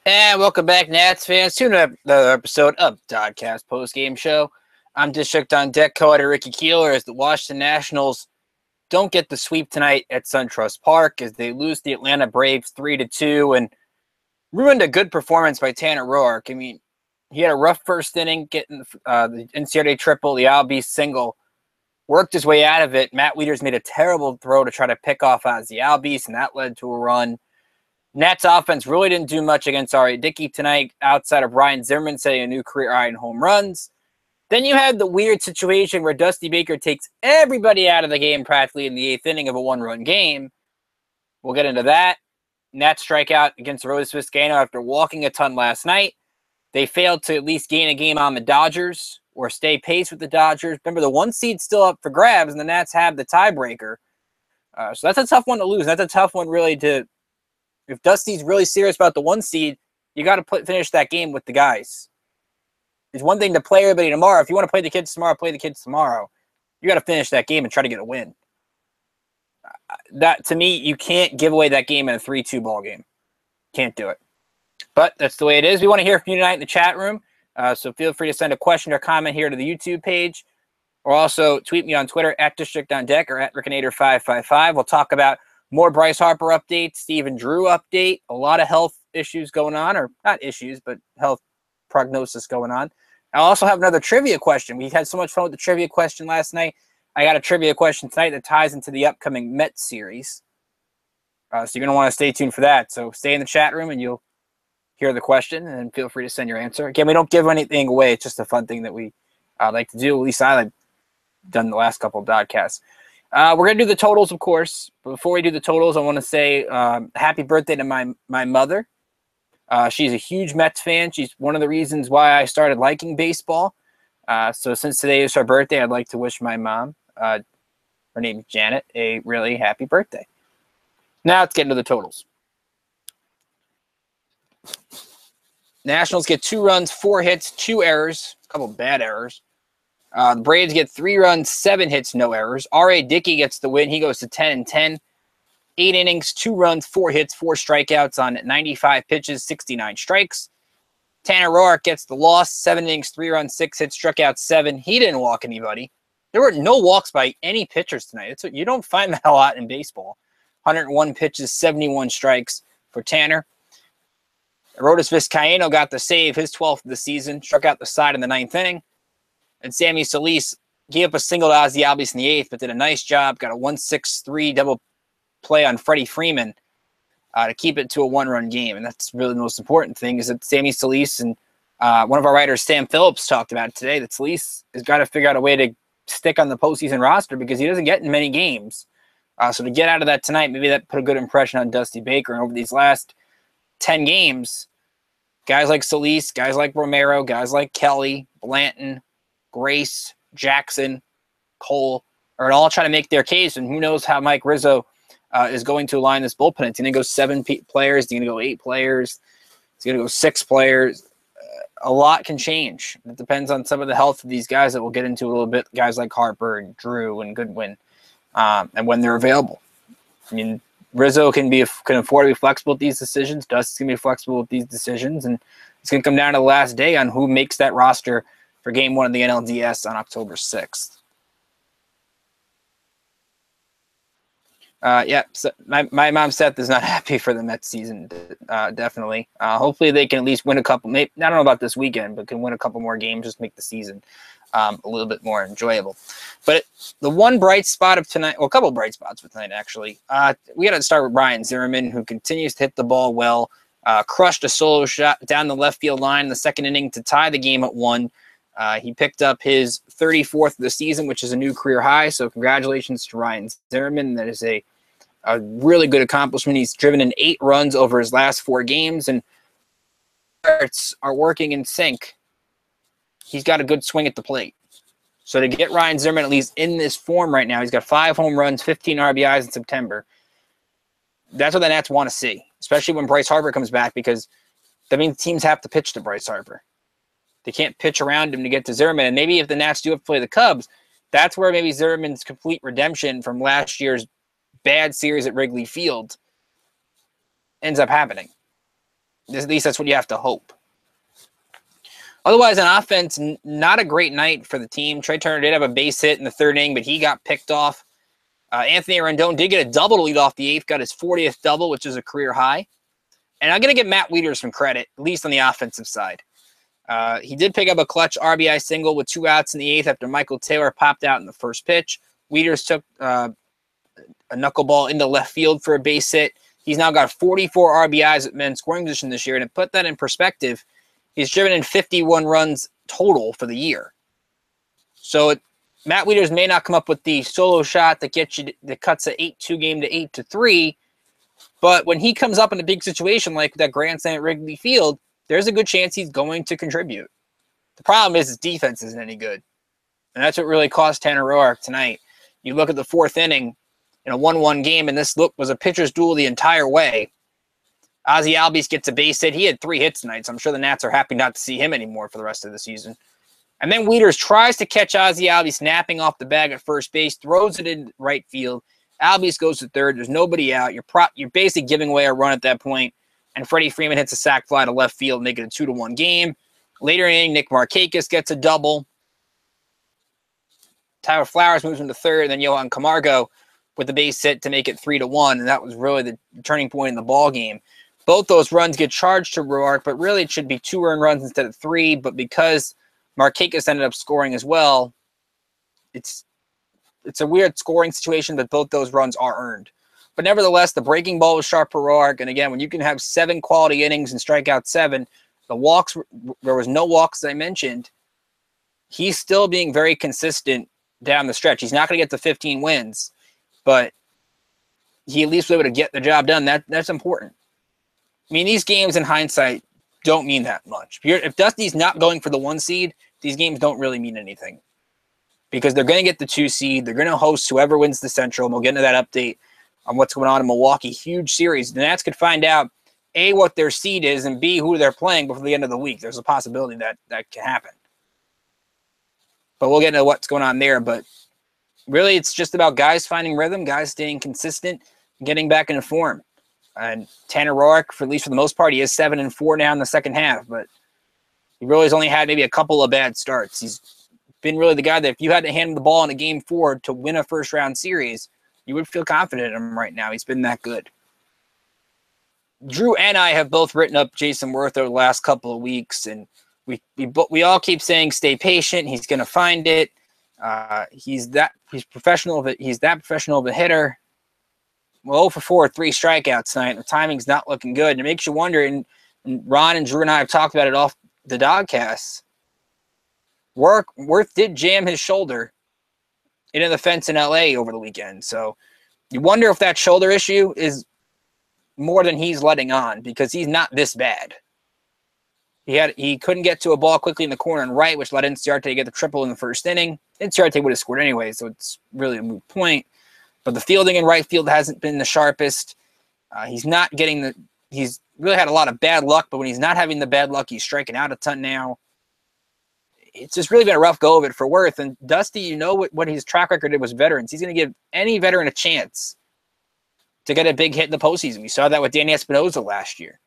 And welcome back, Nats fans, to another episode of DoDcast Postgame Show. I'm District on Deck co-editor Ricky Keeler as the Washington Nationals don't get the sweep tonight at SunTrust Park as they lose the Atlanta Braves 3-2 and ruined a good performance by Tanner Roark. I mean, he had a rough first inning getting the NCAA triple, the Albies single, worked his way out of it. Matt Wieters made a terrible throw to try to pick off Ozzie Albies, and that led to a run. Nats offense really didn't do much against R.A. Dickey tonight outside of Ryan Zimmerman setting a new career high in home runs. Then you had the weird situation where Dusty Baker takes everybody out of the game practically in the eighth inning of a one-run game. We'll get into that. Nats strike out against Arodys Vizcaino after walking a ton last night. They failed to at least gain a game on the Dodgers or stay pace with the Dodgers. Remember, the one seed's still up for grabs, and the Nats have the tiebreaker. So that's a tough one to lose. That's a tough one really to... If Dusty's really serious about the one seed, you got to finish that game with the guys. It's one thing to play everybody tomorrow. If you want to play the kids tomorrow, play the kids tomorrow. You got to finish that game and try to get a win. That, to me, you can't give away that game in a 3-2 ball game. Can't do it. But that's the way it is. We want to hear from you tonight in the chat room. So feel free to send a question or comment here to the YouTube page. Or also tweet me on Twitter at DistrictOnDeck or at Rickinator555. We'll talk about more Bryce Harper updates, Stephen Drew update, a lot of health issues going on, or not issues, but health prognosis going on. I'll also have another trivia question. We had so much fun with the trivia question last night. I got a trivia question tonight that ties into the upcoming Mets series. So you're going to want to stay tuned for that. So stay in the chat room and you'll hear the question, and feel free to send your answer. Again, we don't give anything away. It's just a fun thing that we like to do. At least I've done the last couple of podcasts. We're going to do the totals, of course. But before we do the totals, I want to say happy birthday to my mother. She's a huge Mets fan. She's one of the reasons why I started liking baseball. So since today is her birthday, I'd like to wish my mom, her name is Janet, a really happy birthday. Now let's get into the totals. Nationals get 2 runs, 4 hits, 2 errors, a couple bad errors. The Braves get 3 runs, 7 hits, no errors. R.A. Dickey gets the win. He goes to 10-10. 8 innings, 2 runs, 4 hits, 4 strikeouts on 95 pitches, 69 strikes. Tanner Roark gets the loss. 7 innings, 3 runs, 6 hits, struck out 7. He didn't walk anybody. There were no walks by any pitchers tonight. You don't find that a lot in baseball. 101 pitches, 71 strikes for Tanner. Arodys Vizcaino got the save, his 12th of the season. Struck out the side in the 9th inning. And Sammy Solis gave up a single to Ozzie Albies in the 8th, but did a nice job. Got a 1-6-3 double play on Freddie Freeman to keep it to a 1-run game. And that's really the most important thing, is that Sammy Solis and one of our writers, Sam Phillips, talked about it today, that Solis has got to figure out a way to stick on the postseason roster because he doesn't get in many games. So to get out of that tonight, maybe that put a good impression on Dusty Baker. And over these last 10 games, guys like Solis, guys like Romero, guys like Kelly, Blanton, Grace, Jackson, Cole are all trying to make their case, and who knows how Mike Rizzo is going to align this bullpen. It's going to go 7 players. It's going to go 8 players. It's going to go 6 players. A lot can change. It depends on some of the health of these guys that we'll get into a little bit, guys like Harper and Drew and Goodwin, and when they're available. I mean, Rizzo can afford to be flexible with these decisions. Dust's going to be flexible with these decisions, and it's going to come down to the last day on who makes that roster for Game 1 of the NLDS on October 6th. So my mom, Seth, is not happy for the Mets season, definitely. Hopefully they can at least win a couple. I don't know about this weekend, but can win a couple more games, just make the season a little bit more enjoyable. But the one bright spot of tonight, well, a couple bright spots for tonight, actually. We got to start with Ryan Zimmerman, who continues to hit the ball well. Crushed a solo shot down the left field line in the 2nd inning to tie the game at 1. He picked up his 34th of the season, which is a new career high. So congratulations to Ryan Zimmerman. That is a really good accomplishment. He's driven in 8 runs over his last 4 games, and parts are working in sync. He's got a good swing at the plate. So to get Ryan Zimmerman at least in this form right now, he's got 5 home runs, 15 RBIs in September. That's what the Nats want to see, especially when Bryce Harper comes back, because that means teams have to pitch to Bryce Harper. They can't pitch around him to get to Zimmerman. And maybe if the Nats do have to play the Cubs, that's where maybe Zimmerman's complete redemption from last year's bad series at Wrigley Field ends up happening. At least that's what you have to hope. Otherwise, on offense, not a great night for the team. Trey Turner did have a base hit in the third inning, but he got picked off. Anthony Rendon did get a double to lead off the eighth, got his 40th double, which is a career high. And I'm going to give Matt Wieters some credit, at least on the offensive side. He did pick up a clutch RBI single with 2 outs in the eighth after Michael Taylor popped out in the first pitch. Wieters took a knuckleball into left field for a base hit. He's now got 44 RBIs at men's scoring position this year. And to put that in perspective, he's driven in 51 runs total for the year. So Matt Wieters may not come up with the solo shot that cuts an 8-2 game to 8-3, but when he comes up in a big situation like that grand slam at Wrigley Field, there's a good chance he's going to contribute. The problem is his defense isn't any good, and that's what really cost Tanner Roark tonight. You look at the fourth inning in a 1-1 game, and this was a pitcher's duel the entire way. Ozzie Albies gets a base hit. He had 3 hits tonight, so I'm sure the Nats are happy not to see him anymore for the rest of the season. And then Wieters tries to catch Ozzie Albies snapping off the bag at first base, throws it in right field. Albies goes to third. There's nobody out. You're basically giving away a run at that point. And Freddie Freeman hits a sac fly to left field, making it a 2-1 game. Later in the inning, Nick Markakis gets a double. Tyler Flowers moves into third, and then Johan Camargo with the base hit to make it 3-1. And that was really the turning point in the ball game. Both those runs get charged to Roark, but really it should be 2 earned runs instead of 3. But because Markakis ended up scoring as well, it's a weird scoring situation, but both those runs are earned. But nevertheless, the breaking ball was sharp for Roark. And again, when you can have 7 quality innings and strike out 7, the walks, there was no walks, as I mentioned. He's still being very consistent down the stretch. He's not going to get to 15 wins, but he at least was able to get the job done. That's important. I mean, these games in hindsight don't mean that much. If Dusty's not going for the 1 seed, these games don't really mean anything because they're going to get the 2 seed. They're going to host whoever wins the Central, and we'll get into that update on what's going on in Milwaukee. Huge series. The Nats could find out, A, what their seed is, and B, who they're playing before the end of the week. There's a possibility that can happen. But we'll get into what's going on there. But really, it's just about guys finding rhythm, guys staying consistent, and getting back into form. And Tanner Roark, at least for the most part, he is 7-4 now in the second half, but he really has only had maybe a couple of bad starts. He's been really the guy that if you had to hand him the ball in a game 4 to win a first-round series, you would feel confident in him right now. He's been that good. Drew and I have both written up Jason Worth over the last couple of weeks, and we all keep saying stay patient. He's going to find it. He's that professional of a hitter. Well, 0-for-4, 3 strikeouts tonight. The timing's not looking good. And it makes you wonder, and Ron and Drew and I have talked about it off the DoDcast. Worth did jam his shoulder into the fence in L.A. over the weekend. So you wonder if that shoulder issue is more than he's letting on because he's not this bad. He couldn't get to a ball quickly in the corner and right, which led Inciarte to get the triple in the first inning. Inciarte would have scored anyway, so it's really a moot point. But the fielding in right field hasn't been the sharpest. He's really had a lot of bad luck, but when he's not having the bad luck, he's striking out a ton now. It's just really been a rough go of it for Worth. And Dusty, you know what his track record did with veterans. He's going to give any veteran a chance to get a big hit in the postseason. We saw that with Danny Espinosa last year.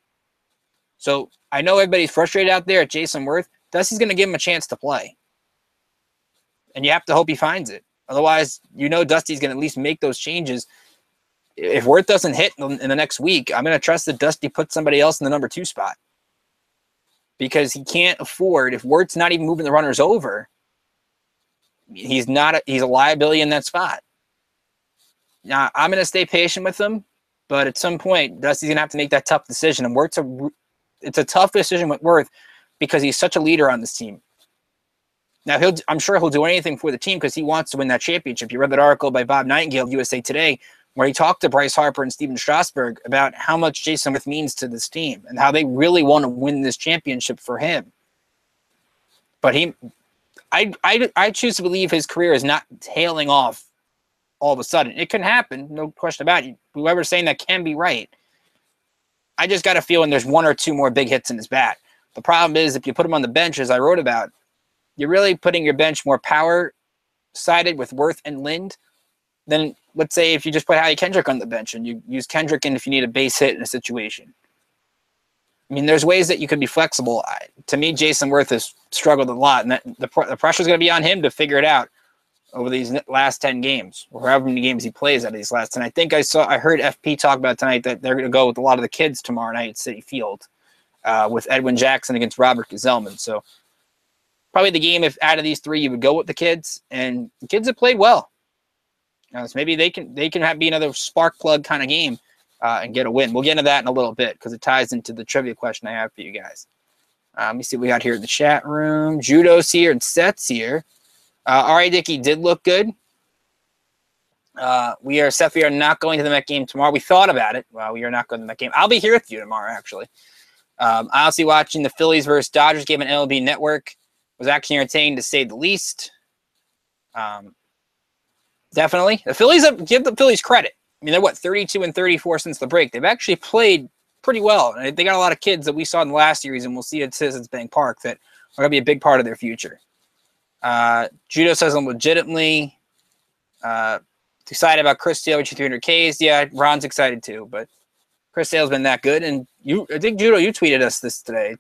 So I know everybody's frustrated out there at Jason Worth. Dusty's going to give him a chance to play. And you have to hope he finds it. Otherwise, Dusty's going to at least make those changes. If Worth doesn't hit in the next week, I'm going to trust that Dusty puts somebody else in the number 2 spot. Because he can't afford, if Worth's not even moving the runners over, he's a liability in that spot. Now, I'm going to stay patient with him, but at some point, Dusty's going to have to make that tough decision. And it's a tough decision with Worth because he's such a leader on this team. Now, I'm sure he'll do anything for the team because he wants to win that championship. You read that article by Bob Nightingale of USA Today where he talked to Bryce Harper and Steven Strasburg about how much Jason Worth means to this team and how they really want to win this championship for him. But I choose to believe his career is not tailing off all of a sudden. It can happen, no question about it. Whoever's saying that can be right. I just got a feeling there's 1 or 2 more big hits in his bat. The problem is if you put him on the bench, as I wrote about, you're really putting your bench more power-sided with Worth and Lind than, let's say, if you just put Howie Kendrick on the bench and you use Kendrick in if you need a base hit in a situation. I mean, there's ways that you could be flexible. To me, Jason Worth has struggled a lot, and the pressure is going to be on him to figure it out over these last 10 games, or however many games he plays out of these last 10. I think I heard FP talk about tonight that they're going to go with a lot of the kids tomorrow night at Citi Field with Edwin Jackson against Robert Gazelman. So probably the game, if out of these three, you would go with the kids, and the kids have played well. So maybe they can be another spark plug kind of game and get a win. We'll get into that in a little bit because it ties into the trivia question I have for you guys. Let me see what we got here in the chat room. Judo's here and Seth's here. R.A. Dickey did look good. Seth, we are not going to the Met game tomorrow. We thought about it. Well, we are not going to the Met game. I'll be here with you tomorrow, actually. I'll see watching the Phillies versus Dodgers game on MLB Network. Was actually entertaining to say the least. Definitely. The Phillies, give the Phillies credit. I mean, they're, 32-34 since the break. They've actually played pretty well. They got a lot of kids that we saw in the last series, and we'll see at Citizens Bank Park that are going to be a big part of their future. Judo says I'm legitimately excited about Chris Sale reaching 300 Ks. Yeah, Ron's excited too, but Chris Sale's been that good. And I think, Judo, you tweeted us this today.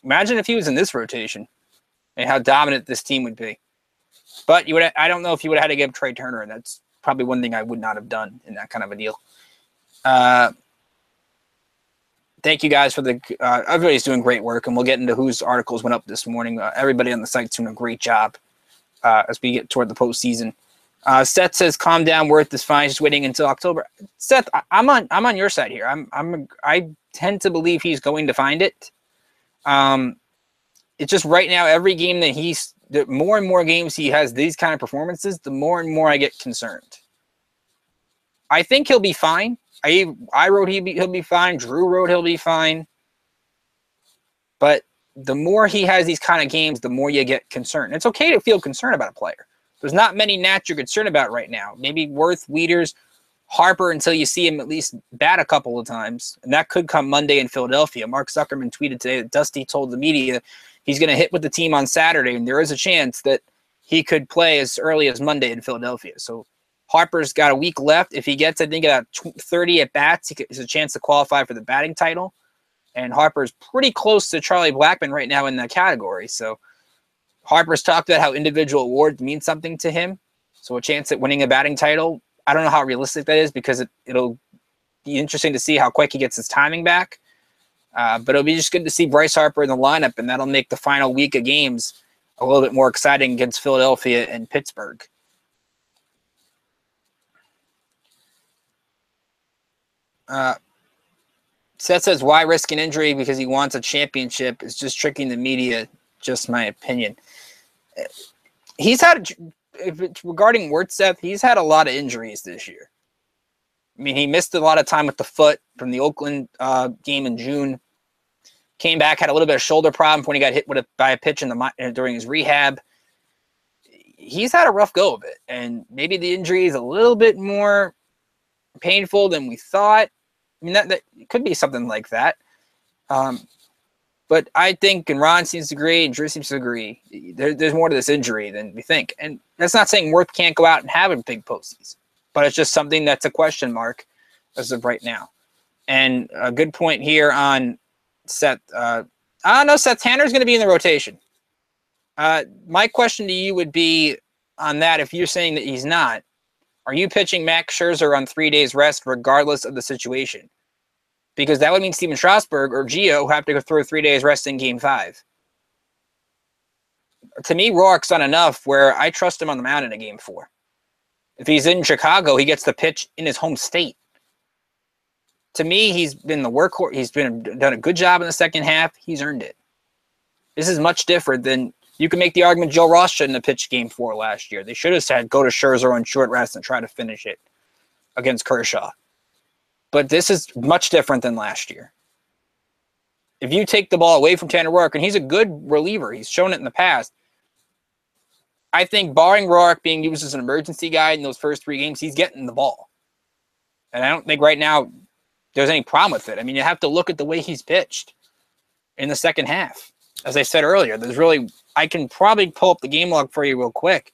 Imagine if he was in this rotation and how dominant this team would be. But I don't know if you would have had to give Trey Turner, and that's probably one thing I would not have done in that kind of a deal. Thank you guys for everybody's doing great work, and we'll get into whose articles went up this morning. Everybody on the site's doing a great job as we get toward the postseason. Seth says, "Calm down, Worth is fine. Just waiting until October." Seth, I'm on your side here. I tend to believe he's going to find it. It's just right now, every game that the more and more games he has these kind of performances, the more and more I get concerned. I think he'll be fine. I wrote he'll be fine. Drew wrote he'll be fine. But the more he has these kind of games, the more you get concerned. It's okay to feel concerned about a player. There's not many Nats you're concerned about right now. Maybe Worth, Wieters, Harper until you see him at least bat a couple of times. And that could come Monday in Philadelphia. Mark Zuckerman tweeted today that Dusty told the media he's going to hit with the team on Saturday, and there is a chance that he could play as early as Monday in Philadelphia. So Harper's got a week left. If he gets, I think, about 30 at-bats, he has a chance to qualify for the batting title. And Harper's pretty close to Charlie Blackmon right now in that category. So Harper's talked about how individual awards mean something to him. So a chance at winning a batting title, I don't know how realistic that is because it'll be interesting to see how quick he gets his timing back. But it'll be just good to see Bryce Harper in the lineup, and that'll make the final week of games a little bit more exciting against Philadelphia and Pittsburgh. Seth says, why risk an injury because he wants a championship? It's just tricking the media, just my opinion. Regarding Wirtz, Seth, he's had a lot of injuries this year. I mean, he missed a lot of time with the foot from the Oakland game in June. Came back, had a little bit of shoulder problem when he got hit by a pitch during his rehab. He's had a rough go of it, and maybe the injury is a little bit more painful than we thought. I mean, that could be something like that. But I think, and Ron seems to agree, and Drew seems to agree, there's more to this injury than we think. And that's not saying Worth can't go out and have a big postseason, but it's just something that's a question mark as of right now. And a good point here on Seth. I don't know, Seth Tanner's going to be in the rotation. My question to you would be on that, if you're saying that he's not, are you pitching Max Scherzer on 3 days rest regardless of the situation? Because that would mean Steven Strasburg or Gio have to go through 3 days rest in Game 5. To me, Roark's done enough where I trust him on the mound in a Game 4. If he's in Chicago, he gets the pitch in his home state. To me, he's been the workhorse. He's done a good job in the second half. He's earned it. This is much different than you can make the argument Joe Ross shouldn't have pitched Game 4 last year. They should have said go to Scherzer on short rest and try to finish it against Kershaw. But this is much different than last year. If you take the ball away from Tanner Roark, and he's a good reliever, he's shown it in the past, I think barring Roark being used as an emergency guy in those first 3 games, he's getting the ball. And I don't think right now there's any problem with it. I mean, you have to look at the way he's pitched in the second half. As I said earlier, I can probably pull up the game log for you real quick.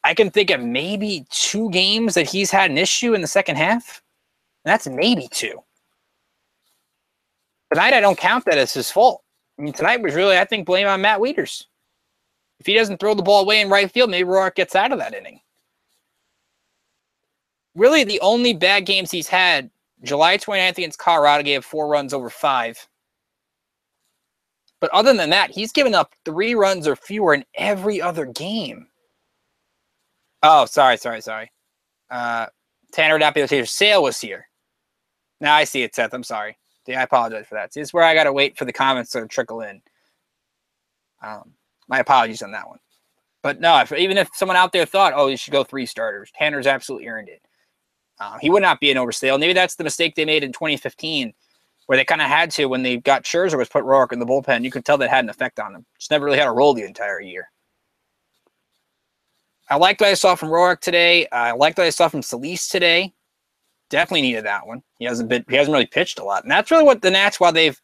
I can think of maybe 2 games that he's had an issue in the second half. And that's maybe 2. Tonight, I don't count that as his fault. I mean, tonight was really, I think, blame on Matt Wieters. If he doesn't throw the ball away in right field, maybe Roark gets out of that inning. Really, the only bad games he's had, July 29th against Colorado gave 4 runs over 5. But other than that, he's given up 3 runs or fewer in every other game. Oh, sorry. Tanner Dapilotator Sale was here. Now I see it, Seth. I'm sorry. Yeah, I apologize for that. See, this is where I got to wait for the comments to trickle in. My apologies on that one. But no, even if someone out there thought, oh, you should go 3 starters, Tanner's absolutely earned it. He would not be an oversale. Maybe that's the mistake they made in 2015, where they kind of had to when they got Scherzer was put Roark in the bullpen. You could tell that had an effect on him. Just never really had a role the entire year. I liked what I saw from Roark today. I liked what I saw from Solis today. Definitely needed that one. He hasn't really pitched a lot. And that's really what the Nats, while they've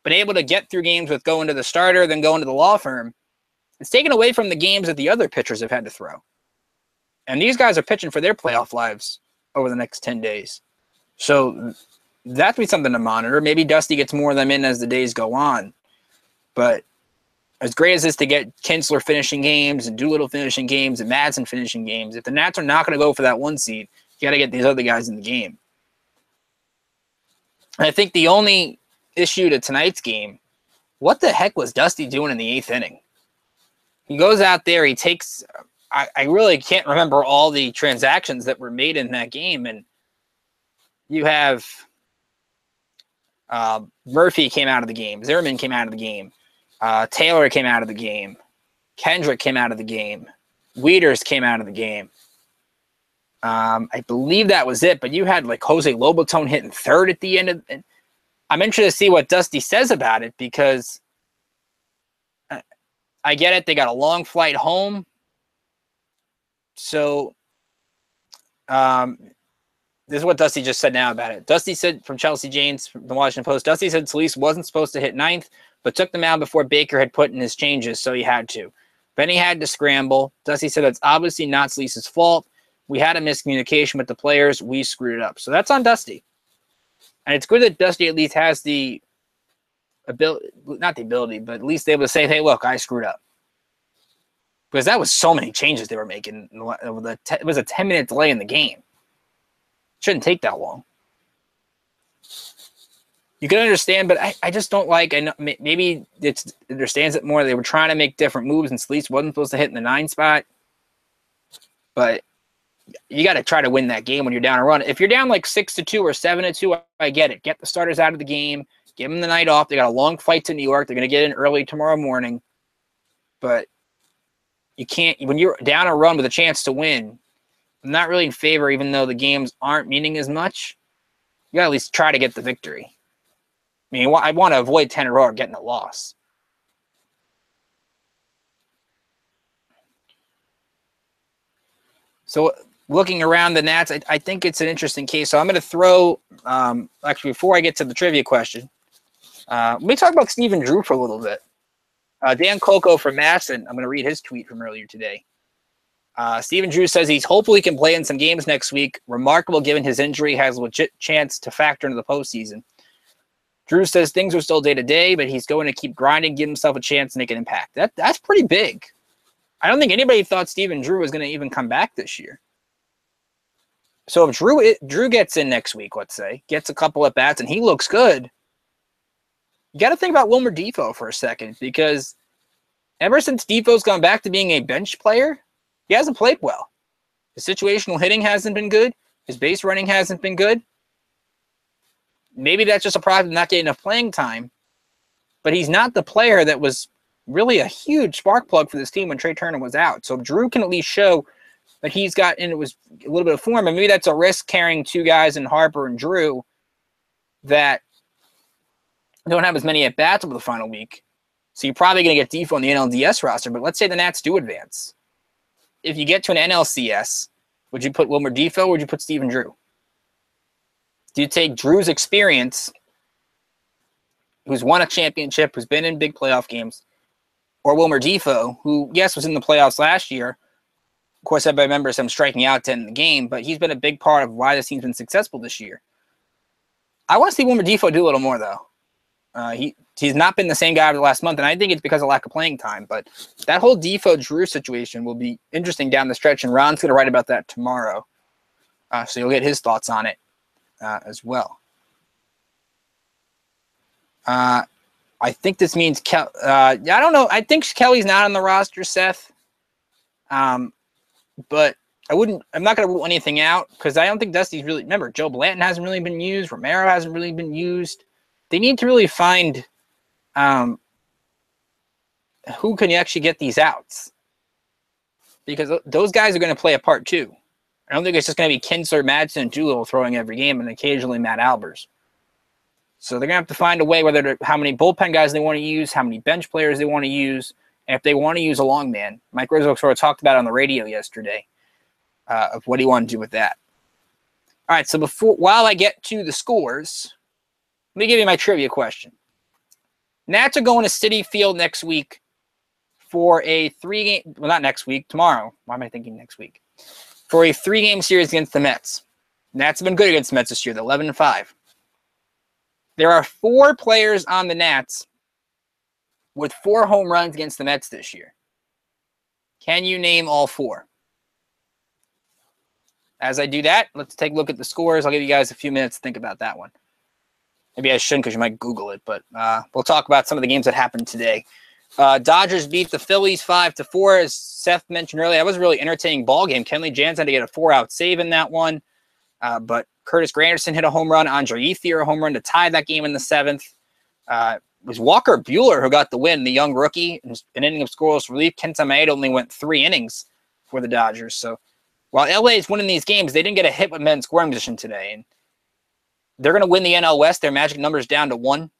been able to get through games with going to the starter, then going to the law firm, it's taken away from the games that the other pitchers have had to throw. And these guys are pitching for their playoff lives over the next 10 days. So that'd be something to monitor. Maybe Dusty gets more of them in as the days go on. But as great as it is to get Kinsler finishing games and Doolittle finishing games and Madsen finishing games, if the Nats are not going to go for that 1 seed, you got to get these other guys in the game. And I think the only issue to tonight's game, what the heck was Dusty doing in the 8th inning? He goes out there, he takes I really can't remember all the transactions that were made in that game. And you have Murphy came out of the game. Zimmerman came out of the game. Taylor came out of the game. Kendrick came out of the game. Wieters came out of the game. I believe that was it. But you had like Jose Lobaton hitting 3rd at the end of it. I'm interested to see what Dusty says about it, because I get it. They got a long flight home. So this is what Dusty just said now about it. Dusty said, from Chelsea Janes from the Washington Post, Dusty said Solis wasn't supposed to hit 9th, but took the mound before Baker had put in his changes, so he had to. Then he had to scramble. Dusty said that's obviously not Solis' fault. We had a miscommunication with the players. We screwed it up. So that's on Dusty. And it's good that Dusty at least has the ability, not the ability, but at least able to say, hey, look, I screwed up. Because that was so many changes they were making. It was a 10-minute delay in the game. Shouldn't take that long. You can understand, but I just don't like, I know, maybe it understands it more. They were trying to make different moves, and Solis wasn't supposed to hit in the 9 spot. But you got to try to win that game when you're down a run. If you're down like 6-2 or 7-2, I get it. Get the starters out of the game. Give them the night off. They got a long flight to New York. They're going to get in early tomorrow morning. But you can't, when you're down a run with a chance to win, I'm not really in favor, even though the games aren't meaning as much. You got to at least try to get the victory. I mean, I want to avoid Tanner Roark getting a loss. So looking around the Nats, I think it's an interesting case. So I'm going to throw, actually, before I get to the trivia question, let me talk about Stephen Drew for a little bit. Dan Coco from Masson, I'm going to read his tweet from earlier today. Stephen Drew says he's hopefully can play in some games next week. Remarkable given his injury, has a legit chance to factor into the postseason. Drew says things are still day-to-day, but he's going to keep grinding, give himself a chance to make an impact. That's pretty big. I don't think anybody thought Stephen Drew was going to even come back this year. So if Drew gets in next week, let's say, gets a couple at bats, and he looks good, you got to think about Wilmer Defoe for a second, because ever since Defoe's gone back to being a bench player, he hasn't played well. His situational hitting hasn't been good. His base running hasn't been good. Maybe that's just a product of not getting enough playing time, but he's not the player that was really a huge spark plug for this team when Trey Turner was out. So Drew can at least show that he's got, and it was a little bit of form, and maybe that's a risk carrying 2 guys in Harper and Drew that don't have as many at-bats over the final week. So you're probably going to get Defoe on the NLDS roster, but let's say the Nats do advance. If you get to an NLCS, would you put Wilmer Defoe or would you put Stephen Drew? Do you take Drew's experience, who's won a championship, who's been in big playoff games, or Wilmer Defoe, who, yes, was in the playoffs last year? Of course, everybody remembers him striking out to end the game, but he's been a big part of why this team's been successful this year. I want to see Wilmer Defoe do a little more, though. He's not been the same guy over the last month, and I think it's because of lack of playing time. But that whole Defoe-Drew situation will be interesting down the stretch, and Ron's going to write about that tomorrow. So you'll get his thoughts on it as well. I think this means I don't know. I think Kelly's not on the roster, Seth. But I'm not going to rule anything out because I don't think Dusty's really. Remember, Joe Blanton hasn't really been used. Romero hasn't really been used. They need to really find who can actually get these outs, because those guys are going to play a part too. I don't think it's just going to be Kinsler, Madsen, and Doolittle throwing every game, and occasionally Matt Albers. So they're going to have to find a way how many bullpen guys they want to use, how many bench players they want to use, and if they want to use a long man. Mike Rizzo sort of talked about it on the radio yesterday of what he wanted to do with that. All right, so while I get to the scores, let me give you my trivia question. Nats are going to Citi Field next week for a 3-game, well, not next week, tomorrow. Why am I thinking next week? For a 3-game series against the Mets. Nats have been good against the Mets this year. They're 11-5. There are 4 players on the Nats with 4 home runs against the Mets this year. Can you name all 4? As I do that, let's take a look at the scores. I'll give you guys a few minutes to think about that one. Maybe I shouldn't because you might Google it, but we'll talk about some of the games that happened today. Dodgers beat the Phillies 5-4. As Seth mentioned earlier, that was a really entertaining ball game. Kenley Jansen had to get a 4-out save in that one, but Curtis Granderson hit a home run. Andre Ethier a home run to tie that game in the 7th. It was Walker Buehler who got the win, the young rookie, an inning of scoreless relief. Kenta Maeda only went 3 innings for the Dodgers. So while LA is winning these games, they didn't get a hit with men in scoring position today. And they're going to win the NL West. Their magic number is down to 1.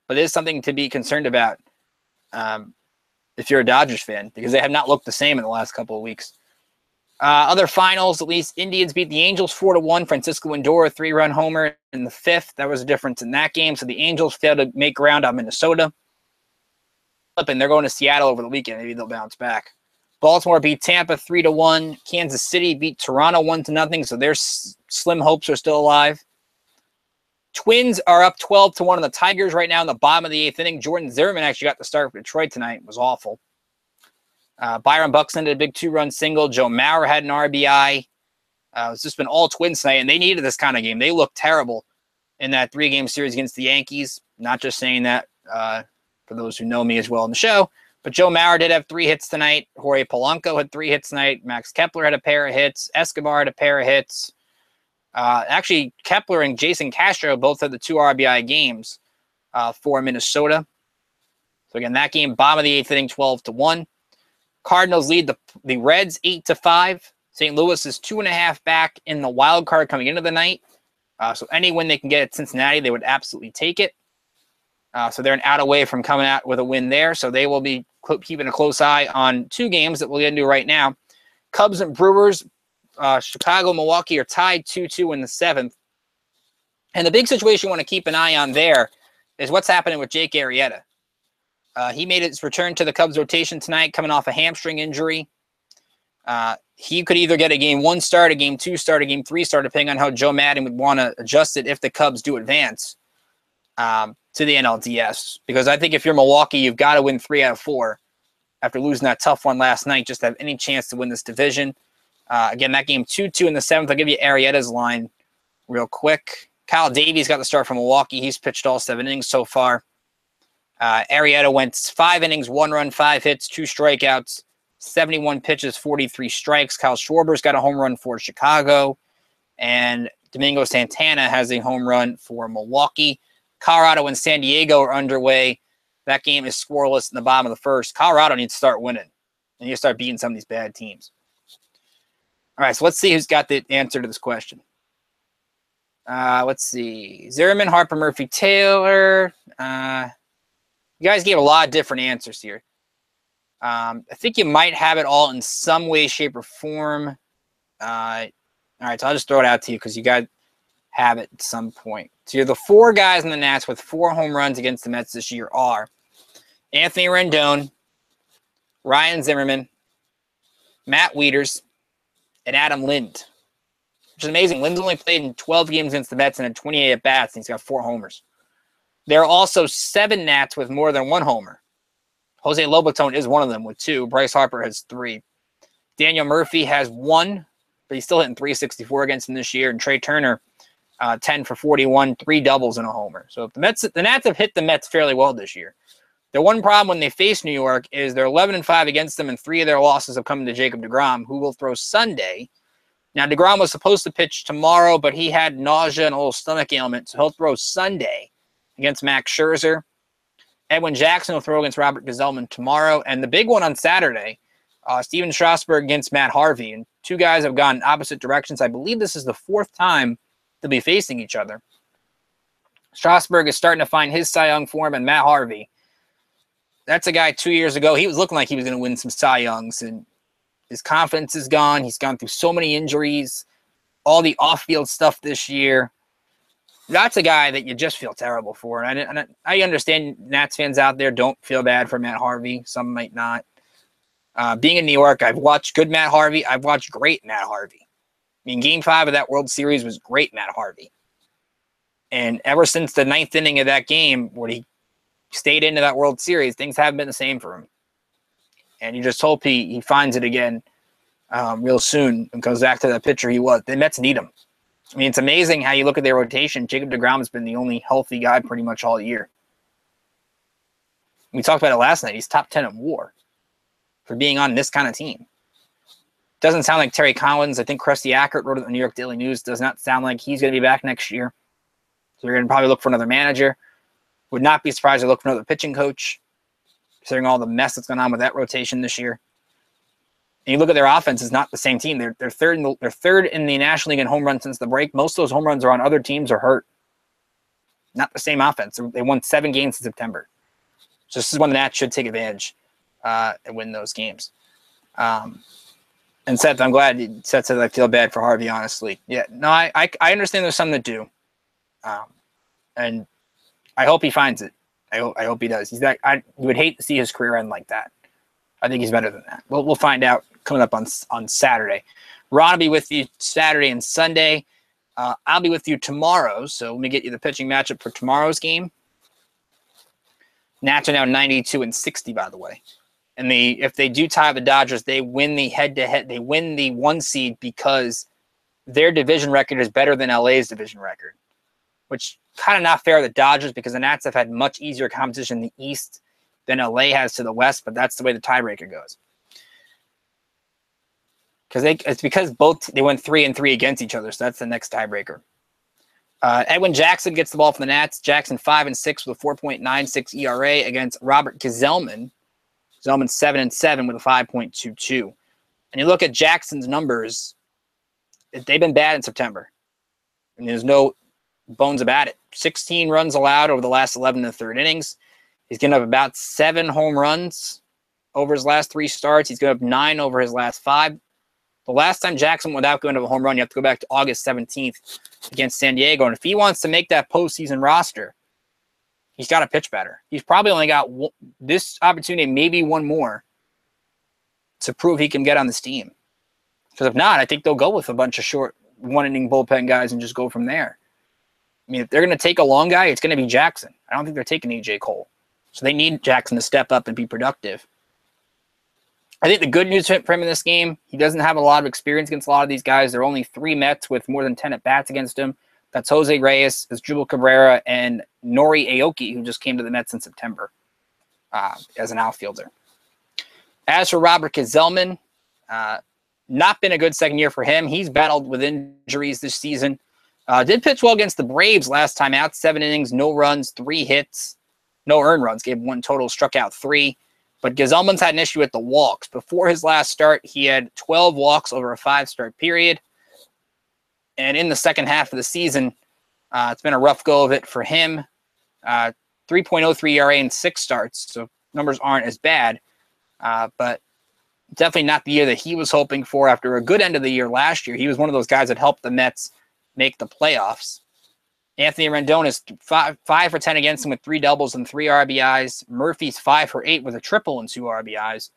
But it is something to be concerned about if you're a Dodgers fan, because they have not looked the same in the last couple of weeks. Other finals, at least, Indians beat the Angels 4-1. Francisco Lindor, a 3-run homer in the 5th. That was a difference in that game. So the Angels failed to make ground on Minnesota. And they're going to Seattle over the weekend. Maybe they'll bounce back. Baltimore beat Tampa 3-1. Kansas City beat Toronto 1-0. So their slim hopes are still alive. Twins are up 12-1 on the Tigers right now in the bottom of the 8th inning. Jordan Zimmerman actually got the start for Detroit tonight. It was awful. Byron Buxton did a big 2-run single. Joe Mauer had an RBI. It's just been all Twins tonight, and they needed this kind of game. They looked terrible in that 3-game series against the Yankees. Not just saying that for those who know me as well in the show, but Joe Mauer did have 3 hits tonight. Jorge Polanco had 3 hits tonight. Max Kepler had a pair of hits. Escobar had a pair of hits. Actually, Kepler and Jason Castro both had the 2 RBI games for Minnesota. So again, that game, bottom of the 8th inning, 12-1. Cardinals lead the Reds 8-5. St. Louis is 2.5 back in the wild card coming into the night. So any win they can get at Cincinnati, they would absolutely take it. So they're an out away from coming out with a win there. So they will be keeping a close eye on 2 games that we'll get into right now. Cubs and Brewers. Chicago, Milwaukee are tied 2-2 in the 7th. And the big situation you want to keep an eye on there is what's happening with Jake Arrieta. He made his return to the Cubs rotation tonight, coming off a hamstring injury. He could either get a Game 1 start, a Game 2 start, a Game 3 start, depending on how Joe Maddon would want to adjust it if the Cubs do advance to the NLDS. Because I think if you're Milwaukee, you've got to win 3 out of 4 after losing that tough one last night just to have any chance to win this division. Again, that game 2-2 in the 7th. I'll give you Arrieta's line real quick. Kyle Davies got the start from Milwaukee. He's pitched all 7 innings so far. Arrieta went 5 innings, 1 run, 5 hits, 2 strikeouts, 71 pitches, 43 strikes. Kyle Schwarber's got a home run for Chicago. And Domingo Santana has a home run for Milwaukee. Colorado and San Diego are underway. That game is scoreless in the bottom of the 1st. Colorado needs to start winning. And you start beating some of these bad teams. All right, so let's see who's got the answer to this question. Let's see. Zimmerman, Harper, Murphy, Taylor. You guys gave a lot of different answers here. I think you might have it all in some way, shape, or form. All right, so I'll just throw it out to you because you guys have it at some point. So you're the 4 guys in the Nats with 4 home runs against the Mets this year are Anthony Rendon, Ryan Zimmerman, Matt Wieters, and Adam Lind, which is amazing. Lind's only played in 12 games against the Mets and had 28 at-bats, and he's got 4 homers. There are also 7 Nats with more than 1 homer. Jose Lobaton is one of them with 2. Bryce Harper has 3. Daniel Murphy has 1, but he's still hitting .364 against him this year. And Trey Turner, 10 for 41, 3 doubles and a homer. So the Nats have hit the Mets fairly well this year. Their one problem when they face New York is they're 11-5 against them, and 3 of their losses have come to Jacob deGrom, who will throw Sunday. Now, deGrom was supposed to pitch tomorrow, but he had nausea and a little stomach ailment, so he'll throw Sunday against Max Scherzer. Edwin Jackson will throw against Robert Gsellman tomorrow. And the big one on Saturday, Steven Strasburg against Matt Harvey. And 2 guys have gone opposite directions. I believe this is the 4th time they'll be facing each other. Strasburg is starting to find his Cy Young form, and Matt Harvey, that's a guy 2 years ago, he was looking like he was going to win some Cy Youngs, and his confidence is gone. He's gone through so many injuries, all the off-field stuff this year. That's a guy that you just feel terrible for. And I understand Nats fans out there don't feel bad for Matt Harvey. Some might not. Being in New York, I've watched good Matt Harvey. I've watched great Matt Harvey. I mean, Game 5 of that World Series was great Matt Harvey. And ever since the 9th inning of that game where he stayed into that World Series, things haven't been the same for him. And you just hope he finds it again real soon and goes back to that pitcher he was. The Mets need him. I mean, it's amazing how you look at their rotation. Jacob deGrom has been the only healthy guy pretty much all year. We talked about it last night. He's top 10 in WAR for being on this kind of team. Doesn't sound like Terry Collins. I think Krusty Ackert wrote it in the New York Daily News. Does not sound like he's going to be back next year. So you're going to probably look for another manager. Would not be surprised to look for another pitching coach, considering all the mess that's going on with that rotation this year. And you look at their offense, it's not the same team. They're third in the National League in home runs since the break. Most of those home runs are on other teams or hurt. Not the same offense. They won 7 games in September. So this is when the Nats should take advantage and win those games. And Seth, I'm glad Seth said I feel bad for Harvey, honestly. Yeah, no, I understand there's something to do. And I hope he finds it. I hope he does. I would hate to see his career end like that. I think he's better than that. We'll find out coming up on Saturday. Ron will be with you Saturday and Sunday. I'll be with you tomorrow. So let me get you the pitching matchup for tomorrow's game. Nats are now 92-60, by the way. And if they do tie the Dodgers, they win the head-to-head. They win the 1 seed because their division record is better than LA's division record, which kind of not fair to the Dodgers because the Nats have had much easier competition in the East than LA has to the West, but that's the way the tiebreaker goes. It's because they went 3-3 against each other, so that's the next tiebreaker. Edwin Jackson gets the ball from the Nats. Jackson 5-6 with a 4.96 ERA against Robert Gsellman. Gsellman 7-7 with a 5.22. And you look at Jackson's numbers, they've been bad in September. And there's no bones about it. 16 runs allowed over the last 11 1/3 innings. He's given up about 7 home runs over his last 3 starts. He's given up 9 over his last 5. The last time Jackson without going to a home run, you have to go back to August 17th against San Diego. And if he wants to make that postseason roster, he's got to pitch better. He's probably only got this opportunity, maybe one more, to prove he can get on this team. Because if not, I think they'll go with a bunch of short 1-inning bullpen guys and just go from there. I mean, if they're going to take a long guy, it's going to be Jackson. I don't think they're taking A.J. Cole. So they need Jackson to step up and be productive. I think the good news for him in this game, he doesn't have a lot of experience against a lot of these guys. There are only 3 Mets with more than 10 at-bats against him. That's Jose Reyes, Asdrubal Cabrera, and Nori Aoki, who just came to the Mets in September as an outfielder. As for Robert Gsellman, not been a good second year for him. He's battled with injuries this season. Did pitch well against the Braves last time out. 7 innings, no runs, 3 hits. No earned runs, gave 1 total, struck out 3. But Gsellman's had an issue with the walks. Before his last start, he had 12 walks over a 5-start period. And in the second half of the season, it's been a rough go of it for him. 3.03 ERA in 6 starts, so numbers aren't as bad. But definitely not the year that he was hoping for after a good end of the year last year. He was one of those guys that helped the Mets make the playoffs. Anthony Rendon is 5 for 10 against him with 3 doubles and 3 RBIs. Murphy's 5 for 8 with a triple and 2 RBIs.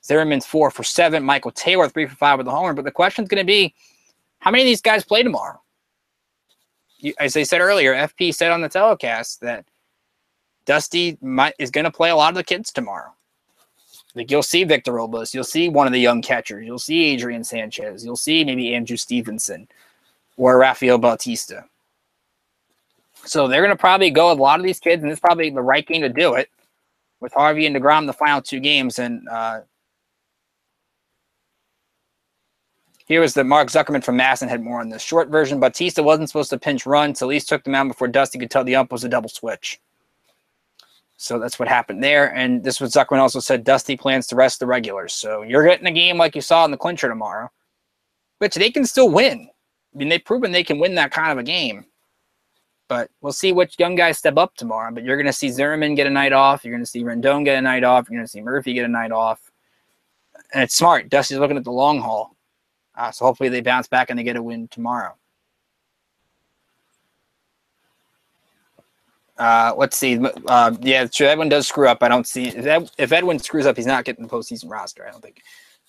Zimmerman's 4 for 7. Michael Taylor 3 for 5 with a homer. But the question's going to be, how many of these guys play tomorrow? As I said earlier, FP said on the telecast that Dusty is going to play a lot of the kids tomorrow. Like you'll see Victor Robles, you'll see one of the young catchers, you'll see Adrian Sanchez, you'll see maybe Andrew Stevenson or Rafael Bautista. So they're going to probably go with a lot of these kids, and it's probably the right game to do it with Harvey and DeGrom the final 2 games. And here was the Mark Zuckerman from Masson had more on the short version. Bautista wasn't supposed to pinch run, so at least took them out before Dusty could tell the ump was a double switch. So that's what happened there. And this was Zuckerman also said Dusty plans to rest the regulars. So you're getting a game like you saw in the clincher tomorrow, which they can still win. I mean, they've proven they can win that kind of a game. But we'll see which young guys step up tomorrow. But you're going to see Zimmerman get a night off. You're going to see Rendon get a night off. You're going to see Murphy get a night off. And it's smart. Dusty's looking at the long haul. So hopefully they bounce back and they get a win tomorrow. Let's see. Yeah, sure. Edwin does screw up. I don't see if Edwin screws up, he's not getting the postseason roster. I don't think.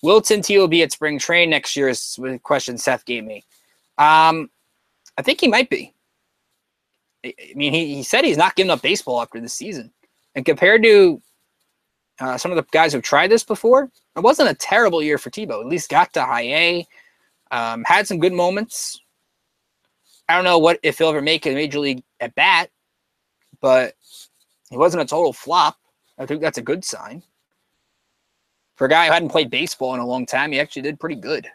Will Tintillo be at spring train next year? Is the question Seth gave me. I think he might be. I mean, he said he's not giving up baseball after this season, and compared to some of the guys who've tried this before, it wasn't a terrible year for Tebow. At least got to high A, had some good moments. I don't know if he'll ever make a major league at bat, but he wasn't a total flop. I think that's a good sign. For a guy who hadn't played baseball in a long time, he actually did pretty good.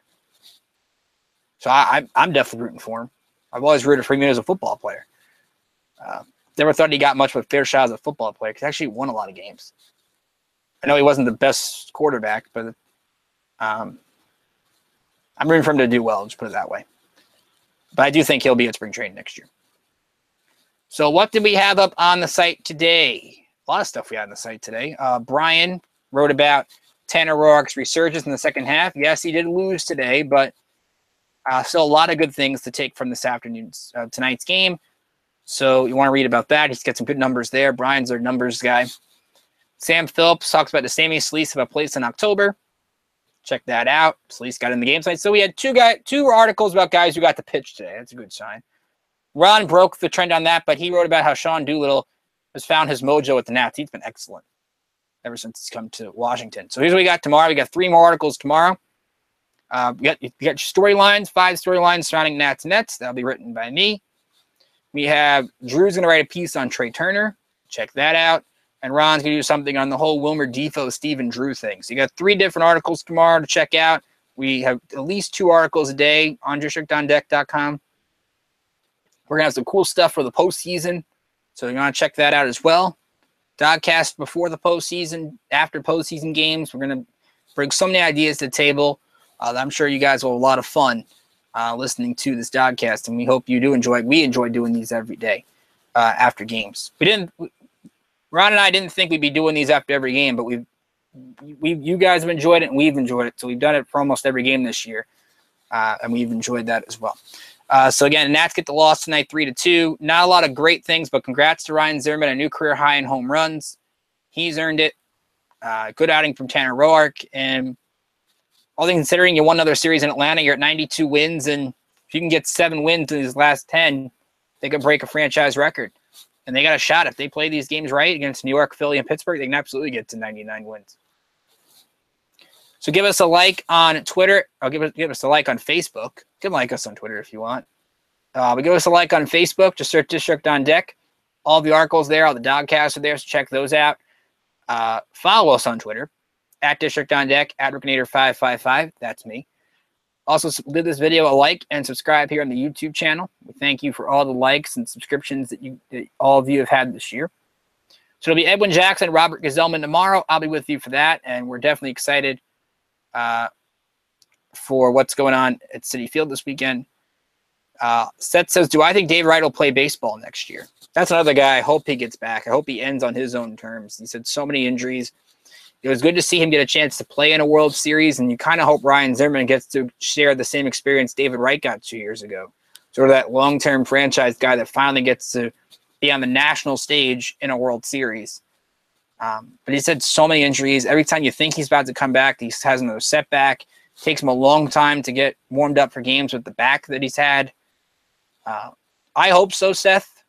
So I'm definitely rooting for him. I've always rooted for him as a football player. Never thought he got much of a fair shot as a football player because he actually won a lot of games. I know he wasn't the best quarterback, but I'm rooting for him to do well, just put it that way. But I do think he'll be at spring training next year. So what did we have up on the site today? A lot of stuff we had on the site today. Brian wrote about Tanner Roark's resurgence in the second half. Yes, he did lose today, but still a lot of good things to take from this afternoon's tonight's game. So you want to read about that. He's got some good numbers there. Brian's our numbers guy. Sam Phillips talks about the Sammy Sleece of a place in October. Check that out. Sleece got in the game tonight. So we had two articles about guys who got to pitch today. That's a good sign. Ron broke the trend on that, but he wrote about how Sean Doolittle has found his mojo with the Nats. He's been excellent ever since he's come to Washington. So here's what we got tomorrow. We got 3 more articles tomorrow. We got storylines, 5 storylines surrounding Nats Nets. That'll be written by me. We have Drew's going to write a piece on Trey Turner. Check that out. And Ron's going to do something on the whole Wilmer Defoe, Stephen Drew thing. So you got 3 different articles tomorrow to check out. We have at least 2 articles a day on districtondeck.com. We're going to have some cool stuff for the postseason. So you're going to check that out as well. DoDcast before the postseason, after postseason games. We're going to bring so many ideas to the table. I'm sure you guys will have a lot of fun listening to this DoDcast, and we hope you do enjoy it. We enjoy doing these every day after games. Ron and I didn't think we'd be doing these after every game, but you guys have enjoyed it, and we've enjoyed it. So we've done it for almost every game this year, and we've enjoyed that as well. So again, Nats get the loss tonight, 3-2. Not a lot of great things, but congrats to Ryan Zimmerman, a new career high in home runs. He's earned it. Good outing from Tanner Roark, and all things considering, you won another series in Atlanta. You're at 92 wins, and if you can get 7 wins in these last 10, they could break a franchise record. And they got a shot. If they play these games right against New York, Philly, and Pittsburgh, they can absolutely get to 99 wins. So give us a like on Twitter. Or give us a like on Facebook. You can like us on Twitter if you want. But give us a like on Facebook. Just search District on Deck. All the articles there, all the DoDcasts are there, so check those out. Follow us on Twitter, at District on Deck, at Ricanator555. That's me. Also, give this video a like and subscribe here on the YouTube channel. We thank you for all the likes and subscriptions that all of you have had this year. So it'll be Edwin Jackson, Robert Gazelman tomorrow. I'll be with you for that, and we're definitely excited for what's going on at Citi Field this weekend. Seth says, do I think Dave Wright will play baseball next year? That's another guy. I hope he gets back. I hope he ends on his own terms. He said so many injuries. It was good to see him get a chance to play in a World Series, and you kind of hope Ryan Zimmerman gets to share the same experience David Wright got 2 years ago. Sort of that long-term franchise guy that finally gets to be on the national stage in a World Series. But he's had so many injuries. Every time you think he's about to come back, he has another setback. It takes him a long time to get warmed up for games with the back that he's had. I hope so, Seth.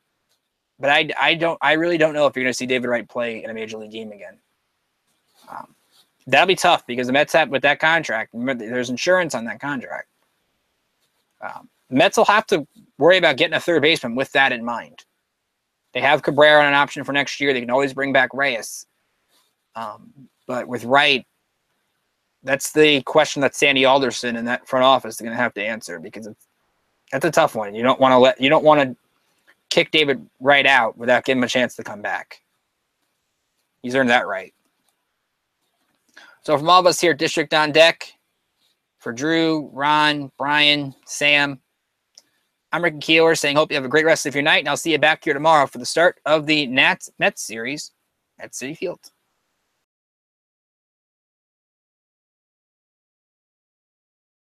But I really don't know if you're going to see David Wright play in a major league game again. That'll be tough because the Mets have, with that contract, there's insurance on that contract. The Mets will have to worry about getting a third baseman with that in mind. They have Cabrera on an option for next year. They can always bring back Reyes. But with Wright, that's the question that Sandy Alderson and that front office is going to have to answer, because that's a tough one. You don't want to kick David Wright out without giving him a chance to come back. He's earned that right. So from all of us here at District on Deck, for Drew, Ron, Brian, Sam, I'm Ricky Keeler saying hope you have a great rest of your night, and I'll see you back here tomorrow for the start of the Mets series at Citi Field.